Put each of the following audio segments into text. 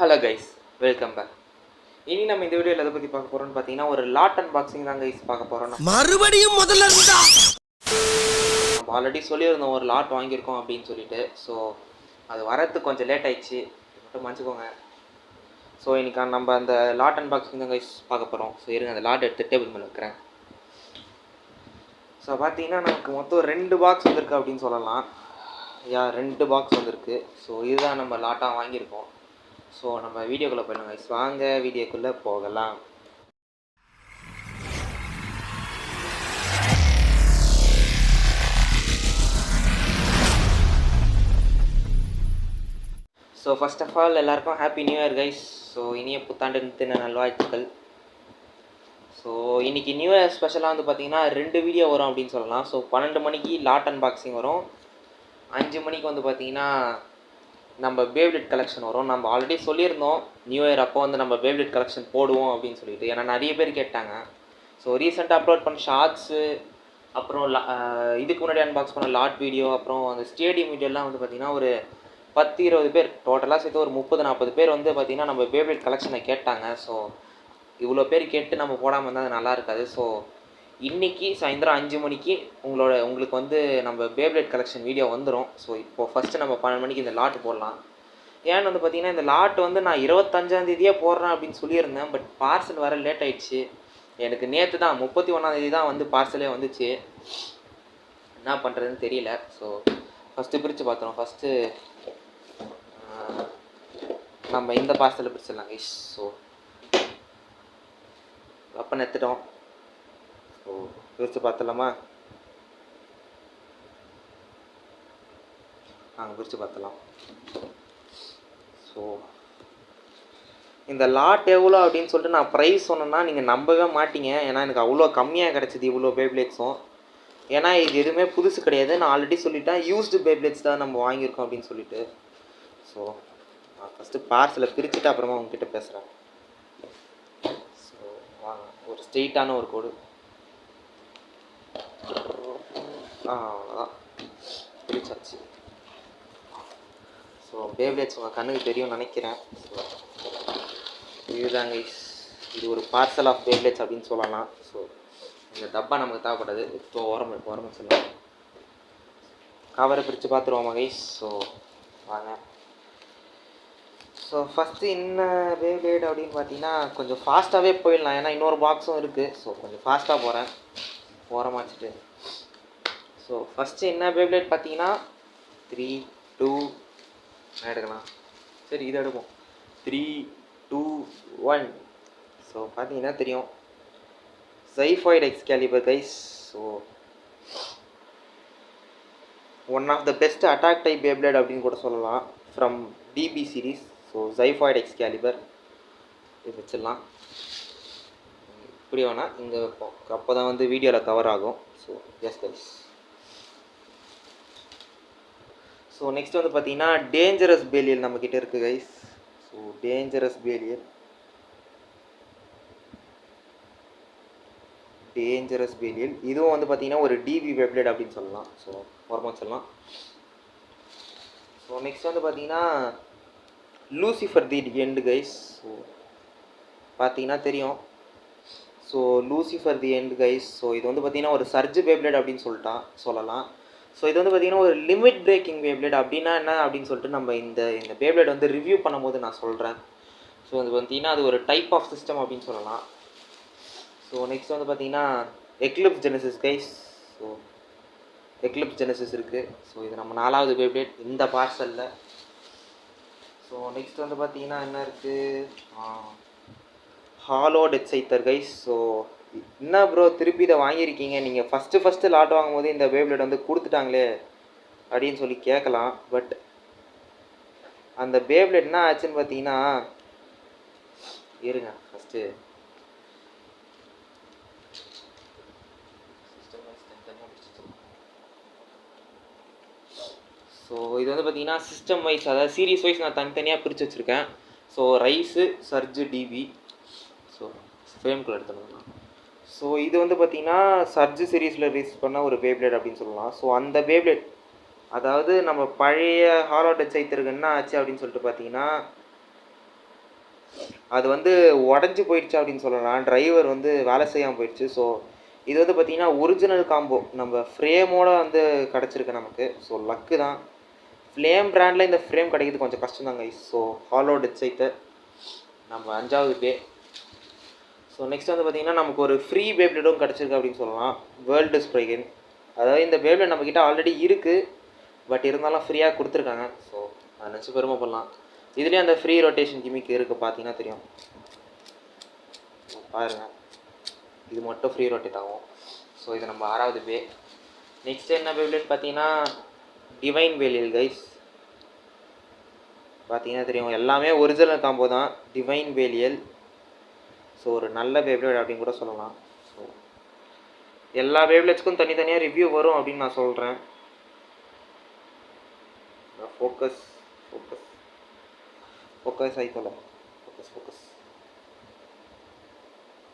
Hello guys, welcome back. இனி நம்ம இந்த வீடியோவில் எதை பற்றி பார்க்க போகிறோம்னு பார்த்தீங்கன்னா ஒரு லாட் அன்பாக்சிங் தான் கைஸ் பார்க்க போகிறோம். மறுபடியும் முதல்ல இருந்தா நம்ம ஆல்ரெடி சொல்லியிருந்தோம் ஒரு லாட் வாங்கியிருக்கோம் அப்படின்னு சொல்லிட்டு. ஸோ அது வரத்துக்கு கொஞ்சம் லேட் ஆயிடுச்சு, மட்டும் மன்னிச்சுக்கோங்க. ஸோ இன்றைக்கி நம்ம அந்த லாட் அன்பாக்சிங் தான் கைஸ் பார்க்க போகிறோம். ஸோ இருங்க, அந்த லாட் எடுத்து டேபிள் மேலே வைக்கிறேன். ஸோ பார்த்தீங்கன்னா நமக்கு மொத்தம் 2 பாக்ஸ் வந்திருக்கு அப்படின்னு சொல்லலாம். 2 பாக்ஸ் வந்திருக்கு. ஸோ இதுதான் நம்ம லாட்டாக வாங்கியிருக்கோம். ஸோ நம்ம வீடியோக்குள்ளே போயிடலாம் கைஸ், வாங்க வீடியோக்குள்ளே போகலாம். ஸோ ஃபர்ஸ்ட் ஆஃப் ஆல் எல்லாருக்கும் happy new year guys. So இனிய புத்தாண்டு தின நல்வாழ்த்துக்கள். ஸோ இன்றைக்கி நியூ இயர் ஸ்பெஷலாக வந்து பார்த்திங்கன்னா 2 வீடியோ வரும் அப்படின்னு சொல்லலாம். ஸோ 12 மணிக்கு லாட் அன்பாக்சிங் வரும், 5 மணிக்கு வந்து பார்த்திங்கன்னா நம்ம பேப்லெட் கலெக்ஷன் வரும். நம்ம ஆல்ரெடி சொல்லியிருந்தோம் நியூ இயர் அப்போ வந்து நம்ம பேப்லெட் கலெக்ஷன் போடுவோம் அப்படின்னு சொல்லிட்டு, ஏன்னா நிறைய பேர் கேட்டாங்க. ஸோ ரீசெண்டாக அப்லோட் பண்ண ஷார்ட்ஸு, அப்புறம் இதுக்கு முன்னாடி அன்பாக்ஸ் பண்ண லாட் வீடியோ, அப்புறம் அந்த ஸ்டேடியம் வீடியோலாம் வந்து பார்த்திங்கன்னா ஒரு 10-20 பேர் டோட்டலாக சேர்த்து ஒரு 30-40 பேர் வந்து பார்த்திங்கன்னா நம்ம பேப்லெட் கலெக்ஷனை கேட்டாங்க. ஸோ இவ்வளோ பேர் கேட்டு நம்ம போடாமல் இருந்தால் அது நல்லா இருக்காது. ஸோ இன்றைக்கி சாயந்தரம் 5 மணிக்கு உங்களுக்கு வந்து நம்ம பேப்லெட் கலெக்ஷன் வீடியோ வந்துடும். ஸோ இப்போது ஃபஸ்ட்டு நம்ம 12 மணிக்கு இந்த லாட் போடலாம். ஏன்னு வந்து பார்த்திங்கன்னா இந்த லாட் வந்து நான் 25ஆந்தேதியே போடுறேன் அப்படின்னு சொல்லியிருந்தேன். பட் பார்சல் வர லேட் ஆகிடுச்சு. எனக்கு நேற்று தான் 31ஆந்தேதி தான் வந்து பார்சலே வந்துச்சு. என்ன பண்ணுறதுன்னு தெரியல. ஸோ ஃபஸ்ட்டு பிரித்து பார்த்துறோம். ஃபஸ்ட்டு நம்ம இந்த பார்சலை பிரிச்சிடலாம் கைஸ். ஸோ அப்போ நெத்துட்டோம். ஸோ பிரித்து பார்த்துலாமா? நாங்கள் பிரித்து பார்த்துலாம். ஸோ இந்த லாட் எவ்வளோ அப்படின்னு சொல்லிட்டு நான் ப்ரைஸ் சொன்னேன்னா நீங்கள் நம்பவே மாட்டீங்க. ஏன்னா எனக்கு அவ்வளோ கம்மியாக கிடச்சிது இவ்வளோ பேப்லெட்ஸும். ஏன்னா இது எதுவுமே புதுசு கிடையாது, நான் ஆல்ரெடி சொல்லிட்டேன் யூஸ்டு பேப்லெட்ஸ் தான் நம்ம வாங்கியிருக்கோம் அப்படின்னு சொல்லிட்டு. ஸோ நான் ஃபஸ்ட்டு பார்சலை பிரிச்சுட்டு அப்புறமா உங்ககிட்ட பேசுகிறேன். ஸோ வாங்க, ஒரு ஸ்ட்ரெயிட்டான ஒரு கோடு. அவ்வளோதான், பிரிச்சாச்சு. ஸோ பேப்லெட்ஸ் உங்கள் கண்ணுக்கு தெரியும்னு நினைக்கிறேன். ஸோ இதுதாங்க, இது ஒரு பார்சல் ஆஃப் பேப்லெட்ஸ் அப்படின்னு சொல்லலாம். ஸோ இந்த டப்பா நமக்கு தேவைப்படாது, இப்போ ஓரம் சொல்லலாம். கவரை பிரித்து பார்த்துருவோமா கைஸ்? ஸோ வாங்க. ஸோ ஃபஸ்ட்டு என்ன பேப்லேட் அப்படின்னு பார்த்தீங்கன்னா கொஞ்சம் ஃபாஸ்ட்டாகவே போயிடலாம், ஏன்னா இன்னொரு பாக்ஸும் இருக்குது. ஸோ கொஞ்சம் ஃபாஸ்ட்டாக போகிறேன், ஓரமாச்சுட்டு. ஸோ ஃபஸ்ட்டு என்ன பேப்லேட் பார்த்தீங்கன்னா 3, 2 எடுக்கலாம். சரி, இதை எடுப்போம். 3, 2, 1. ஸோ பார்த்தீங்கன்னா தெரியும், Zyphoid Excalibur guys. So one of the best attack type Beyblade அப்படின்னு கூட சொல்லலாம் from DB series. So Zyphoid Excalibur இது வச்சிடலாம். இப்படி வேணால் இங்கே வைப்போம், அப்போ தான் வந்து வீடியோவில் கவர் ஆகும். So S guys. So next வந்து பார்த்தீங்கன்னா டேஞ்சரஸ் பேலியல் நம்மக்கிட்ட இருக்குது கைஸ். ஸோ டேஞ்சரஸ் பேலியல் இதுவும் வந்து பார்த்தீங்கன்னா ஒரு டிபி பேப்லேட் அப்படின்னு சொல்லலாம். ஸோ ஓரமாக சொல்லலாம். ஸோ நெக்ஸ்ட் வந்து பார்த்தீங்கன்னா லூசிஃபர் தி எண்டு கைஸ். ஸோ பார்த்தீங்கன்னா தெரியும். ஸோ லூசிஃபர் தி எண்டு கைஸ். ஸோ இது வந்து பார்த்தீங்கன்னா ஒரு சர்ஜ் பேப்லேட் அப்படின்னு சொல்லலாம். ஸோ இது வந்து பார்த்திங்கன்னா ஒரு லிமிட் பிரேக்கிங் பேப்லேட். அப்படின்னா என்ன அப்படின்னு சொல்லிட்டு நம்ம இந்த பேப்லேட் வந்து ரிவ்யூ பண்ணும்போது நான் சொல்கிறேன். ஸோ அது பார்த்திங்கன்னா அது ஒரு டைப் ஆஃப் சிஸ்டம் அப்படின்னு சொல்லலாம். ஸோ நெக்ஸ்ட் வந்து பார்த்திங்கன்னா Eclipse Genesis guys. So Eclipse Genesis இருக்குது. ஸோ இது நம்ம 4வது பேப்லேட் இந்த பார்சலில். ஸோ நெக்ஸ்ட் வந்து பார்த்திங்கன்னா என்ன இருக்குது, ஹாலோ டெத் சைத்தர் கைஸ். ஸோ என்ன ப்ரோ திருப்பி இதை வாங்கியிருக்கீங்க, நீங்கள் ஃபஸ்ட்டு லாட் வாங்கும் போது இந்த பேப்லேட் வந்து கொடுத்துட்டாங்களே அப்படின்னு சொல்லி கேட்கலாம். பட் அந்த பேப்லேட் என்ன ஆச்சுன்னு பார்த்தீங்கன்னா, இருங்க ஃபஸ்ட்டு ஸோ இது வந்து பார்த்தீங்கன்னா சிஸ்டம் வைஸ், அதாவது சீரீஸ் வைஸ் நான் தனித்தனியாக பிரித்து வச்சுருக்கேன். ஸோ ரைஸு, சர்ஜு, டிபி. ஸோ ஃப்ரேம்குள்ளே எடுத்துக்கலாம். ஸோ இது வந்து பார்த்திங்கன்னா சர்ஜு சீரீஸில் ரிலீஸ் பண்ண ஒரு பேப்லேட் அப்படின்னு சொல்லலாம். ஸோ அந்த பேப்லேட் அதாவது நம்ம பழைய ஹாலோ டச் சைத்தருக்கு என்ன ஆச்சு அப்படின்னு சொல்லிட்டு பார்த்தீங்கன்னா, அது வந்து உடஞ்சி போயிடுச்சு அப்படின்னு சொல்லலாம். டிரைவர் வந்து வேலை செய்யாமல் போயிடுச்சு. ஸோ இது வந்து பார்த்திங்கன்னா ஒரிஜினல் காம்போ நம்ம ஃப்ரேமோடு வந்து கிடச்சிருக்கு நமக்கு. ஸோ லக்கு தான். ஃப்ளேம் பிராண்டில் இந்த ஃப்ரேம் கிடைக்கிறது கொஞ்சம் கஷ்டம் தான் guys. So hollow death scythe நம்ம 5வது பே. ஸோ நெக்ஸ்ட் வந்து பார்த்திங்கன்னா நமக்கு ஒரு ஃப்ரீ பேப்ளேடும் கிடச்சிருக்கு அப்படின்னு சொல்லலாம். வேர்ல்டு ஸ்ப்ரைகன். அதாவது இந்த பேப்ளேட் நம்மக்கிட்ட ஆல்ரெடி இருக்குது, பட் இருந்தாலும் ஃப்ரீயாக கொடுத்துருக்காங்க. ஸோ அதை நினச்சி பெருமைப்படலாம். இதுலேயும் அந்த ஃப்ரீ ரொட்டேஷன் கிமிக் இருக்குது, பார்த்தீங்கன்னா தெரியும். பாருங்கள், இது மட்டும் ஃப்ரீ ரொட்டேட் ஆகும். ஸோ இது நம்ம 6வது பே. நெக்ஸ்ட் என்ன பேப்ளேட் பார்த்தீங்கன்னா டிவைன் வேலியல் கைஸ். பார்த்தீங்கன்னா தெரியும், எல்லாமே ஒரிஜினல் காம்போ தான். டிவைன் வேலியல். ஸோ ஒரு நல்ல பேப்ளேட் அப்படின்னு கூட சொல்லலாம். ஸோ எல்லா பேப்ளேட்ஸ்க்கும் தனித்தனியாக ரிவ்யூ வரும் அப்படின்னு நான் சொல்கிறேன். ஃபோக்கஸ் ஃபோக்கஸ் ஃபோக்கஸ் ஆகிக்கல.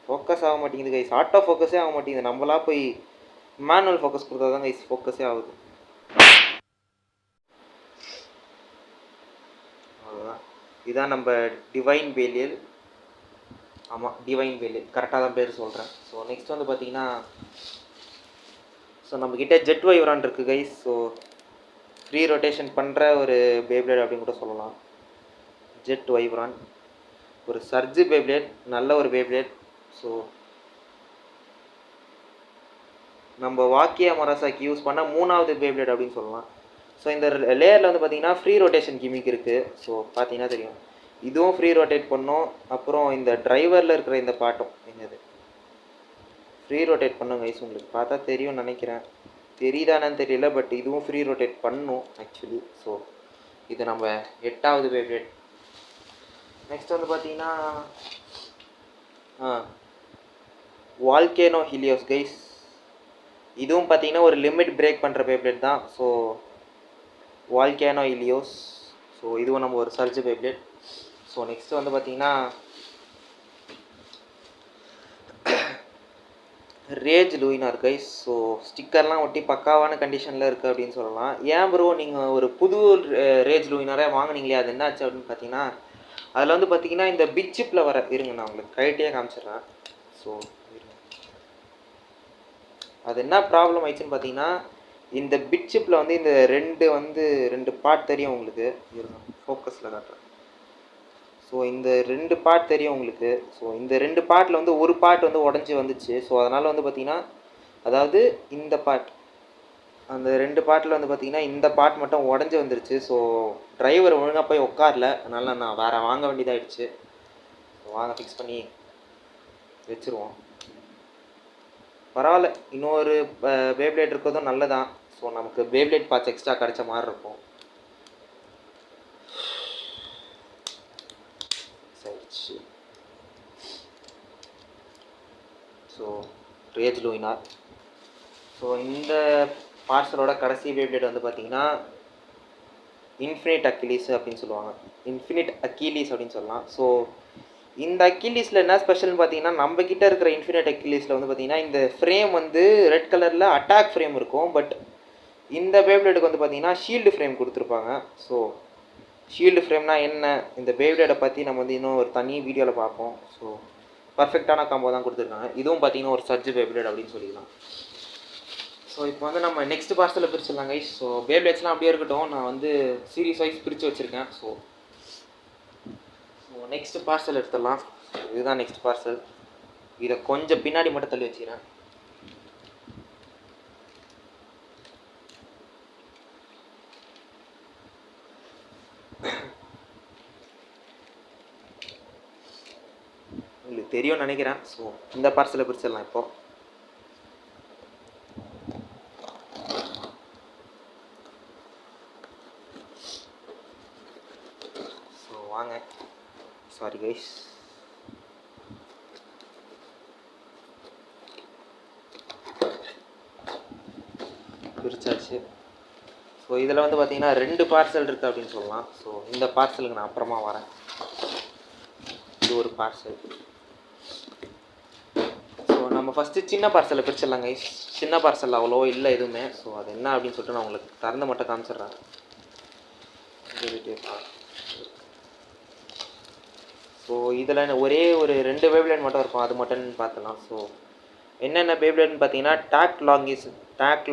ஃபோக்கஸ் ஆக மாட்டேங்குது கைஸ். ஆட்டோ ஃபோக்கஸே ஆக மாட்டேங்குது. நம்மளா போய் மேனுவல் ஃபோக்கஸ் கொடுத்தா தான் கைஸ் ஃபோக்கஸே ஆகுது. அவ்வளோதான். இதுதான் நம்ம டிவைன் வேலியல். ஆமாம், டிவைன் வேலியல் கரெக்டாக தான் பேர் சொல்கிறேன். ஸோ நெக்ஸ்ட் வந்து பார்த்தீங்கன்னா ஸோ நம்மக்கிட்ட ஜெட் வைவரான் இருக்குது கைஸ். ஸோ ஃப்ரீ ரொட்டேஷன் பண்ணுற ஒரு பேப்ளேட் அப்படின்னு கூட சொல்லலாம். ஜெட் வைவரான் ஒரு சர்ஜு பேப்ளேட், நல்ல ஒரு பேப்ளேட். ஸோ நம்ம வாக்கியா மராசாக்கி யூஸ் பண்ண 3வது பேப்ளேட் அப்படின்னு சொல்லலாம். ஸோ இந்த லேயரில் வந்து பார்த்திங்கன்னா ஃப்ரீ ரொட்டேஷன் கிமிக் இருக்குது. ஸோ பார்த்தீங்கன்னா தெரியும், இதுவும் ஃப்ரீ ரொட்டேட் பண்ணோம். அப்புறம் இந்த டிரைவரில் இருக்கிற இந்த பாட்டும் என்னது ஃப்ரீ ரொட்டேட் பண்ணும் கைஸ். உங்களுக்கு பார்த்தா தெரியும்னு நினைக்கிறேன், தெரியுதானு தெரியல, பட் இதுவும் ஃப்ரீ ரொட்டேட் பண்ணும் ஆக்சுவலி. ஸோ இது நம்ம 8வது பேப்ளேட். நெக்ஸ்ட் வந்து பார்த்தீங்கன்னா வால்கேனோ ஹீலியோஸ் கைஸ். இதுவும் பார்த்தீங்கன்னா ஒரு லிமிட் பிரேக் பண்ணுற பேப்ளேட் தான். So volcano Helios. ஸோ இதுவும் நம்ம ஒரு சர்ஜ் பேப்ளேட். ஸோ நெக்ஸ்ட் வந்து பார்த்தீங்கன்னா ரேஜ் லூயினார் கைஸ். ஸோ ஸ்டிக்கர்லாம் ஒட்டி பக்காவான கண்டிஷனில் இருக்குது அப்படின்னு சொல்லலாம். ஏன் ப்ரோ நீங்கள் ஒரு புது ரேஜ் லூயினாரே வாங்கினீங்களே, அது என்ன ஆச்சு அப்படின்னு பார்த்தீங்கன்னா அதில் வந்து பார்த்தீங்கன்னா இந்த பிச்சிப்பில் வர இருங்க, நான் உங்களுக்கு கைட்டே காமிச்சிடுறேன். ஸோ அது என்ன ப்ராப்ளம் ஆயிடுச்சுன்னு பார்த்தீங்கன்னா இந்த பிச்சிப்பில் வந்து இந்த ரெண்டு பார்ட் தெரியும் உங்களுக்கு. இருங்க ஃபோக்கஸில் காட்டுறேன். ஸோ இந்த 2 பார்ட் தெரியும் உங்களுக்கு. ஸோ இந்த 2 பார்ட்டில் வந்து ஒரு பார்ட் வந்து உடஞ்சி வந்துச்சு. ஸோ அதனால் வந்து பார்த்திங்கன்னா அதாவது இந்த பார்ட், அந்த 2 பார்ட்டில் வந்து பார்த்திங்கன்னா இந்த பார்ட் மட்டும் உடஞ்சி வந்துருச்சு. ஸோ டிரைவர் ஒழுங்காக போய் உட்காரல, அதனால் நான் வேறு வாங்க வேண்டியதாகிடுச்சு. வாங்க ஃபிக்ஸ் பண்ணி வச்சுருவோம். பரவாயில்ல, இன்னொரு பேப்ளேட் இருக்கிறதும் நல்லதான். ஸோ நமக்கு பேப்ளேட் பார்ட்ஸ் எக்ஸ்ட்ரா கிடைச்ச மாதிரி இருக்கும். So rage லூயினார். ஸோ இந்த பார்சலோட கடைசி பேப்ளேட் வந்து பார்த்திங்கன்னா இன்ஃபினிட் அக்கிலீஸ் அப்படின்னு சொல்லுவாங்க. இன்ஃபினிட் அக்கிலீஸ் அப்படின்னு சொல்லலாம். ஸோ இந்த அக்கிலீஸில் என்ன ஸ்பெஷல்னு பார்த்தீங்கன்னா நம்மக்கிட்ட இருக்கிற இன்ஃபினிட் அக்கிலீஸில் வந்து பார்த்திங்கன்னா இந்த ஃப்ரேம் வந்து ரெட் கலரில் அட்டாக் ஃப்ரேம் இருக்கும். பட் இந்த பேப்ளேட்டுக்கு வந்து பார்த்திங்கன்னா ஷீல்டு ஃப்ரேம் கொடுத்துருப்பாங்க. ஸோ ஷீல்டு ஃப்ரேம்னா என்ன, இந்த பேப்ளேட்டை பற்றி நம்ம வந்து இன்னும் ஒரு தனி வீடியோவில் பார்ப்போம். ஸோ பர்ஃபெக்டான காம்போ தான் கொடுத்துருக்காங்க. இதுவும் பார்த்திங்கன்னா ஒரு சர்ஜ் பேப்ளேட் அப்படின்னு சொல்லிக்கலாம். ஸோ இப்போ வந்து நம்ம நெக்ஸ்ட் பார்சலில் பிரிச்சிடலாம் கைஸ். ஸோ பேப்ளேட்ஸ்லாம் அப்படியே இருக்கட்டும், நான் வந்து சீரீஸ் வைஸ் பிரித்து வச்சுருக்கேன். ஸோ நெக்ஸ்ட் பார்சல் எடுத்துடலாம். இதுதான் நெக்ஸ்ட் பார்சல். இதை கொஞ்சம் பின்னாடி மட்டும் தள்ளி வச்சுக்கிறேன். உங்களுக்கு தெரியும்னு நினைக்கிறேன். ஸோ இந்த பார்சலை பிரிச்சிடலாம் இப்போ. ஸோ வாங்க, சாரி கைஸ். பிரிச்சாச்சு. ஸோ இதில் வந்து பார்த்தீங்கன்னா 2 பார்சல் இருக்குது அப்படின்னு சொல்லலாம். ஸோ இந்த பார்சலுக்கு நான் அப்புறமா வரேன். இது ஒரு பார்சல். ஸோ நம்ம ஃபஸ்ட்டு சின்ன பார்சலை பிரிச்சிடலாம் கைஸ். சின்ன பார்சல் அவ்வளோ இல்லை எதுவுமே. ஸோ அது என்ன அப்படின்னு சொல்லிட்டு நான் உங்களுக்கு திறந்து மட்டும் காமிச்சிடுறேன். ஸோ இதில் ஒரே ஒரு 2 பேப்ளேட் மட்டும் இருக்கும், அது மட்டும் பார்த்துலாம். ஸோ என்னென்ன பேப்ளேட்னு பார்த்தீங்கன்னா டேக்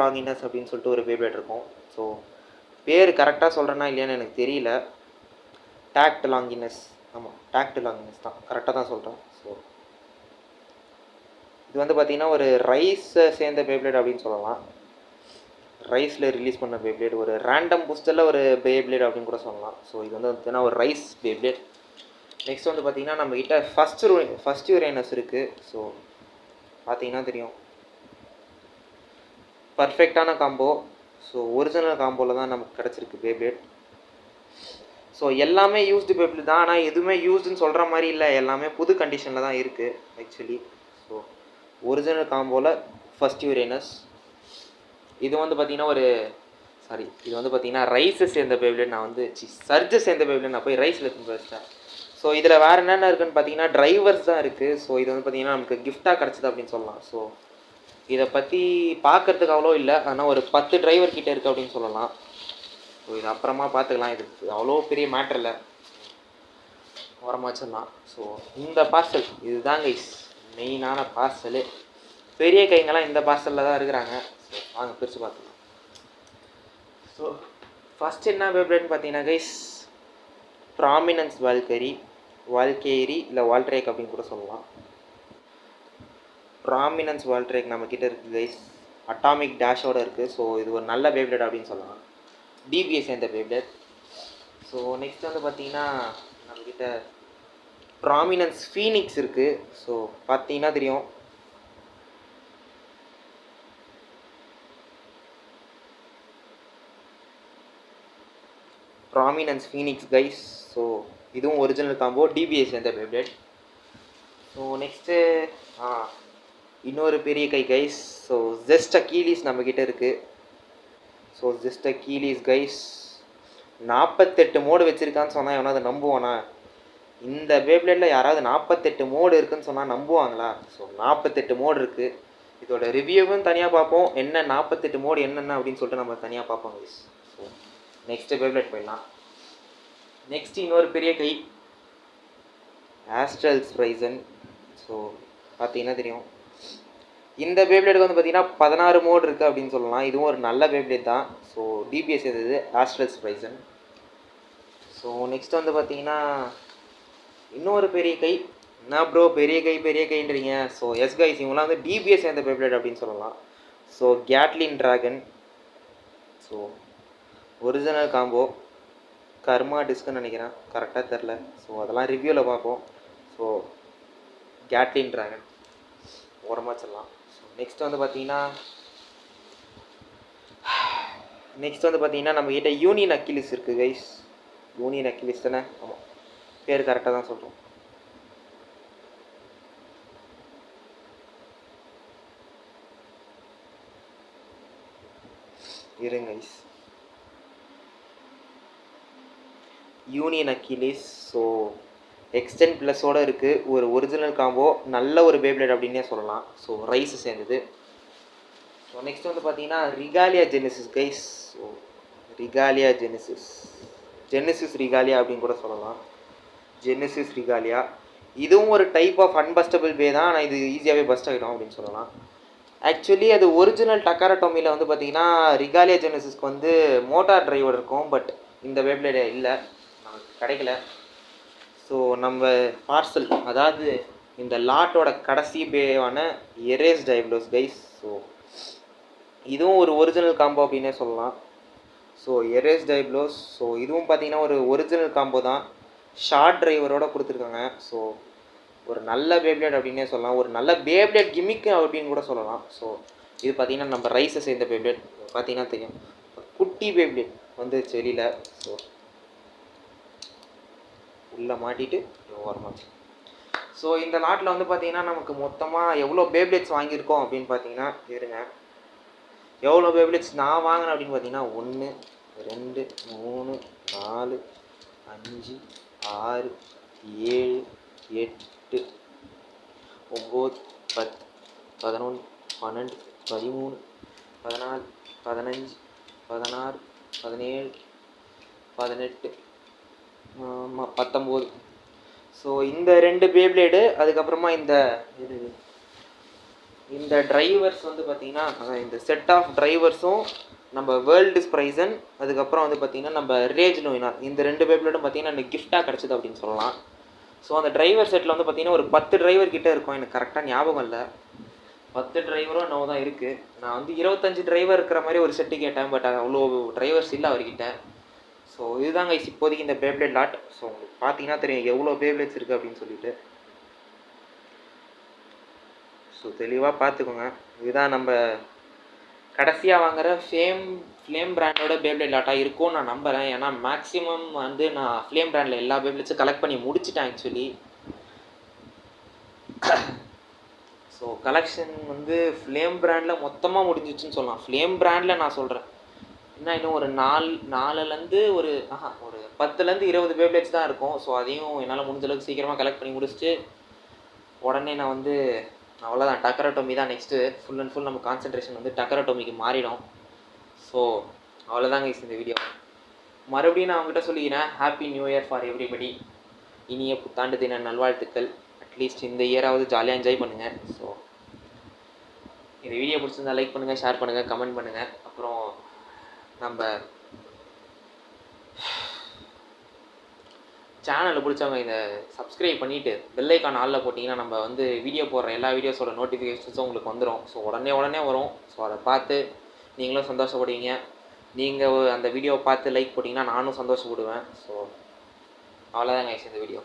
லாங்கினஸ் அப்படின்னு சொல்லிட்டு ஒரு பேப்ளேட் இருக்கும். ஸோ பேர் கரெக்டாக சொல்கிறேன்னா இல்லையான்னு எனக்கு தெரியல. டேக்ட் லாங்கினஸ், ஆமாம் டேக்ட் லாங்கினஸ் தான், கரெக்டாக தான் சொல்கிறேன். ஸோ இது வந்து பார்த்திங்கன்னா ஒரு ரைஸை சேர்ந்த பேப்ளேட் அப்படின்னு சொல்லலாம். ரைஸில் ரிலீஸ் பண்ண பேப்ளேட், ஒரு ரேண்டம் பூஸ்டரில் ஒரு பேப்ளேட் அப்படின்னு கூட சொல்லலாம். ஸோ இது வந்து பார்த்தீங்கன்னா ஒரு ரைஸ் பேப்ளேட். நெக்ஸ்ட் வந்து பார்த்திங்கன்னா நம்மக்கிட்ட ஃபஸ்ட் யுரேனஸ் இருக்குது. ஸோ பார்த்தீங்கன்னா தெரியும், பர்ஃபெக்டான காம்போ. ஸோ ஒரிஜினல் காம்போவில் தான் நமக்கு கிடச்சிருக்கு பேப்ளேட். ஸோ எல்லாமே யூஸ்டு பேப்ளேட் தான், ஆனால் எதுவுமே யூஸ்டுன்னு சொல்கிற மாதிரி இல்லை, எல்லாமே புது கண்டிஷனில் தான் இருக்குது ஆக்சுவலி. ஸோ ஒரிஜினல் காம்போவில் ஃபஸ்ட் யுரேனஸ். இது வந்து பார்த்திங்கன்னா இது வந்து பார்த்திங்கன்னா ரைஸை சேர்ந்த பேப்ளேட். நான் வந்து சர்ஜை சேர்ந்த பேப்ளேட் நான் போய் ரைஸில் எடுத்து வச்சிட்டேன். ஸோ இதில் வேறு என்னென்ன இருக்குதுன்னு பார்த்தீங்கன்னா டிரைவர்ஸ் தான் இருக்குது. ஸோ இது வந்து பார்த்திங்கன்னா நமக்கு கிஃப்டாக கிடச்சிது அப்படின்னு சொல்லலாம். ஸோ இதை பற்றி பார்க்குறதுக்கு அவ்வளோ இல்லை, ஆனால் ஒரு 10 டிரைவர் கிட்டே இருக்குது அப்படின்னு சொல்லலாம். ஸோ இது அப்புறமா பார்த்துக்கலாம், இது அவ்வளோ பெரிய மேட்டர் இல்லை, ஓரமாக வச்சிடலாம். ஸோ இந்த பார்சல் இதுதான் கைஸ் மெயினான பார்சலு. பெரிய கைங்கெல்லாம் இந்த பார்சலில் தான் இருக்கிறாங்க. ஸோ வாங்க பிரித்து பார்த்துக்கலாம். ஸோ ஃபஸ்ட் என்ன பேப்ளேட்னு பார்த்தீங்கன்னா கைஸ், ப்ராமினன்ஸ் வால்கேரி இல்லை வால்ட்ரேக் அப்படின்னு கூட சொல்லலாம். ப்ராமினன்ஸ் வால்ட்ரேக் நம்மக்கிட்ட இருக்குது கைஸ், அட்டாமிக் டேஷோடு இருக்குது. ஸோ இது ஒரு நல்ல பேப்ளேட் அப்படின்னு சொல்லலாம், டிபிஎஸ் சேர்ந்த பேப்ளேட். ஸோ நெக்ஸ்ட் வந்து பார்த்திங்கன்னா நம்மக்கிட்ட ப்ராமினன்ஸ் ஃபீனிக்ஸ் இருக்குது. ஸோ பார்த்தீங்கன்னா தெரியும், ப்ராமினன்ஸ் ஃபீனிக்ஸ் கைஸ். ஸோ இதுவும் ஒரிஜினல் காம்போ, டிபிஎஸ் சேர்ந்த பேப்ளேட். ஸோ நெக்ஸ்ட்டு இன்னொரு பெரிய கை கைஸ். ஸோ ஜஸ்ட் அக்கீலிஸ் நம்மக்கிட்ட இருக்குது. ஸோ ஜஸ்ட் அக்கீலிஸ் கைஸ் 48 மோடு வச்சுருக்கான்னு சொன்னால் எவனா அதை நம்புவானா? இந்த பேப்ளேட்டில் யாராவது 48 மோடு இருக்குதுன்னு சொன்னால் நம்புவாங்களா? ஸோ 48 மோடு இருக்குது. இதோட ரிவ்யூவும் தனியாக பார்ப்போம், என்ன 48 மோடு என்னென்ன அப்படின்னு சொல்லிட்டு நம்ம தனியாக பார்ப்போம் கைஸ். ஸோ நெக்ஸ்ட்டு பேப்ளேட் போயிடலாம். நெக்ஸ்ட் இன்னொரு பெரிய கை ஆஸ்ட்ரல் ஸ்ப்ரைசன். ஸோ பார்த்தீங்கன்னா தெரியும், இந்த பேப்ளேட்டுக்கு வந்து பார்த்திங்கன்னா 16 மோடு இருக்குது அப்படின்னு சொல்லலாம். இதுவும் ஒரு நல்ல பேப்ளேட் தான். ஸோ டிபிஎஸ் இருந்தது ஆஸ்ட்ரல் ஸ்ப்ரைசன். ஸோ நெக்ஸ்ட் வந்து பார்த்திங்கன்னா இன்னொரு பெரிய கை. என்ன ப்ரோ பெரிய கைன்றீங்க? ஸோ எஸ் கைஸ், இவங்களாம் வந்து டிபிஎஸ் சேர்ந்த பேப்ளேட் அப்படின்னு சொல்லலாம். So Caitlin dragon. So original combo, கர்மா டிஸ்க்குன்னு நினைக்கிறேன், கரெக்டாக தெரில. ஸோ அதெல்லாம் ரிவ்யூவில் பார்ப்போம். ஸோ கேட்லின் ட்ராகன் ஓரமாக வச்சிடலாம். ஸோ நெக்ஸ்ட் வந்து பார்த்தீங்கன்னா நம்மக்கிட்ட யூனியன் அக்கிலிஸ் இருக்குது கைஸ். யூனியன் அக்கிலிஸ் தானே? ஆமாம், பேர் கரெக்டாக தான் சொல்கிறோம். இருங்க guys, union Achilles. So extend ப்ளஸோடு இருக்குது, ஒரு ஒரிஜினல் காம்போ, நல்ல ஒரு பேப்ளேட் அப்படின்னே சொல்லலாம். ஸோ ரைஸ் சேர்ந்தது. ஸோ நெக்ஸ்ட் வந்து பார்த்தீங்கன்னா regalia genesis guys. So regalia genesis regalia அப்படின்னு கூட சொல்லலாம். ஜெனிசிஸ் ரிகாலியா இதுவும் ஒரு டைப் ஆஃப் அன்பஸ்டபிள் பே தான், ஆனால் இது ஈஸியாகவே பஸ்ட் ஆகிடும் அப்படின்னு சொல்லலாம். ஆக்சுவலி அது ஒரிஜினல் டக்காரட்டோமியில் வந்து பார்த்திங்கன்னா ரிகாலியா ஜெனிசிஸ்க்கு வந்து மோட்டார் டிரைவர் இருக்கும், பட் இந்த பேப்ளேட் இல்லை, நமக்கு கிடைக்கல. ஸோ நம்ம பார்சல், அதாவது இந்த லாட்டோட கடைசி பேவான எரேஸ் டைப்ளோஸ் கைஸ். ஸோ இதுவும் ஒரு ஒரிஜினல் காம்போ அப்படின்னே சொல்லலாம். So erase டைப்ளோஸ். ஸோ இதுவும் பார்த்திங்கன்னா ஒரு ஒரிஜினல் காம்போ தான், ஷார்ட் டிரைவரோடு கொடுத்துருக்காங்க. ஸோ ஒரு நல்ல பேப்ளேட் அப்படின்னே சொல்லலாம், ஒரு நல்ல பேப்ளேட் கிமிக்கு அப்படின்னு கூட சொல்லலாம். ஸோ இது பார்த்திங்கன்னா நம்ம ரைஸை சேர்ந்த பேப்ளேட். பார்த்திங்கன்னா தெரியும், குட்டி பேப்ளேட் வந்து வெளியில். ஸோ உள்ளே மாட்டிட்டு ஓரமாச்சு. ஸோ இந்த நாட்டில் வந்து பார்த்திங்கன்னா நமக்கு மொத்தமாக எவ்வளோ பேப்ளேட்ஸ் வாங்கியிருக்கோம் அப்படின்னு பார்த்தீங்கன்னா, இருங்க எவ்வளோ பேப்ளேட்ஸ் நான் வாங்கினேன் அப்படின்னு பார்த்தீங்கன்னா 1 2 3 4 5 6 7 8 9 10 11 12 13 14 15 16 17 18 19. ஸோ இந்த 2 பேப்ளேடு, அதுக்கப்புறமா இந்த டிரைவர்ஸ் வந்து பார்த்தீங்கன்னா, இந்த செட் ஆஃப் டிரைவர்ஸும் நம்ம வேர்ல்டு ஸ்ப்ரைசன், அதுக்கப்புறம் வந்து பார்த்தீங்கன்னா நம்ம ரேஜ் நோயினார், இந்த 2 பேப்ளேடும் பார்த்தீங்கன்னா எனக்கு கிஃப்டாக கிடச்சிது அப்படின்னு சொல்லலாம். ஸோ அந்த டிரைவர் செட்டில் வந்து பார்த்தீங்கன்னா ஒரு 10 டிரைவர் கிட்டே இருக்கும், எனக்கு கரெக்டாக ஞாபகம் இல்லை. 10 டிரைவரும் என்னவோ தான் இருக்குது. நான் வந்து 25 டிரைவர் இருக்கிற மாதிரி ஒரு செட்டு கேட்டேன், பட் அவ்வளோ டிரைவர்ஸ் இல்லை அவர்கிட்ட. ஸோ இதுதாங்க இப்போதைக்கு இந்த பேப்ளேட் லாட். ஸோ உங்களுக்கு பார்த்தீங்கன்னா தெரியும் எவ்வளோ பேப்ளேட்ஸ் இருக்குது அப்படின்னு சொல்லிட்டு. ஸோ தெளிவாக பார்த்துக்கோங்க. இதுதான் நம்ம கடைசியாக வாங்குகிற ஃப்ளேம் பிராண்டோட பேப்ளேட் லாட்டாக இருக்கும்னு நான் நம்புகிறேன். ஏன்னா மேக்ஸிமம் வந்து நான் ஃப்ளேம் பிராண்டில் எல்லா பேப்ளேட்ஸும் கலெக்ட் பண்ணி முடிச்சிட்டேன் ஆக்சுவலி. ஸோ கலெக்ஷன் வந்து ஃப்ளேம் பிராண்டில் மொத்தமாக முடிஞ்சிச்சுன்னு சொல்லலாம். ஃப்ளேம் பிராண்டில் நான் சொல்கிறேன், இன்னும் ஒரு 4லேருந்து ஒரு 10லேருந்து 20 பேப்ளேட்ஸ் தான் இருக்கும். ஸோ அதையும் என்னால் முடிஞ்சளவுக்கு சீக்கிரமாக கலெக்ட் பண்ணி முடிச்சுட்டு உடனே நான் வந்து அவ்வளோதான், டக்கரட்டோமி தான் நெக்ஸ்ட்டு. ஃபுல் அண்ட் ஃபுல் நம்ம கான்சன்ட்ரேஷன் வந்து டக்கரட்டோமிக்கு மாறிடும். ஸோ அவ்வளோதாங்க இந்த வீடியோ. மறுபடியும் நான் அவங்ககிட்ட சொல்லிக்கிறேன், happy new year for everybody. இனிய புத்தாண்டு தின நல்வாழ்த்துக்கள். அட்லீஸ்ட் இந்த இயராவது ஜாலியாக என்ஜாய் பண்ணுங்கள். ஸோ இந்த வீடியோ பிடிச்சிருந்தா லைக் பண்ணுங்கள், ஷேர் பண்ணுங்கள், கமெண்ட் பண்ணுங்கள். அப்புறம் நம்ம சேனலில் பிடிச்சவங்க இந்த சப்ஸ்கிரைப் பண்ணிவிட்டு பெல் ஐக்கான் ஆலில் போட்டிங்கன்னா நம்ம வந்து வீடியோ போடுற எல்லா வீடியோஸோட நோட்டிஃபிகேஷன்ஸும் உங்களுக்கு வந்துடும். ஸோ உடனே வரும். ஸோ அதை பார்த்து நீங்களும் சந்தோஷப்படுவீங்க. நீங்கள் அந்த வீடியோவை பார்த்து லைக் போட்டிங்கன்னா நானும் சந்தோஷப்படுவேன். ஸோ அவ்வளோதான் கைஸ் இந்த வீடியோ.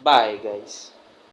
Bye guys.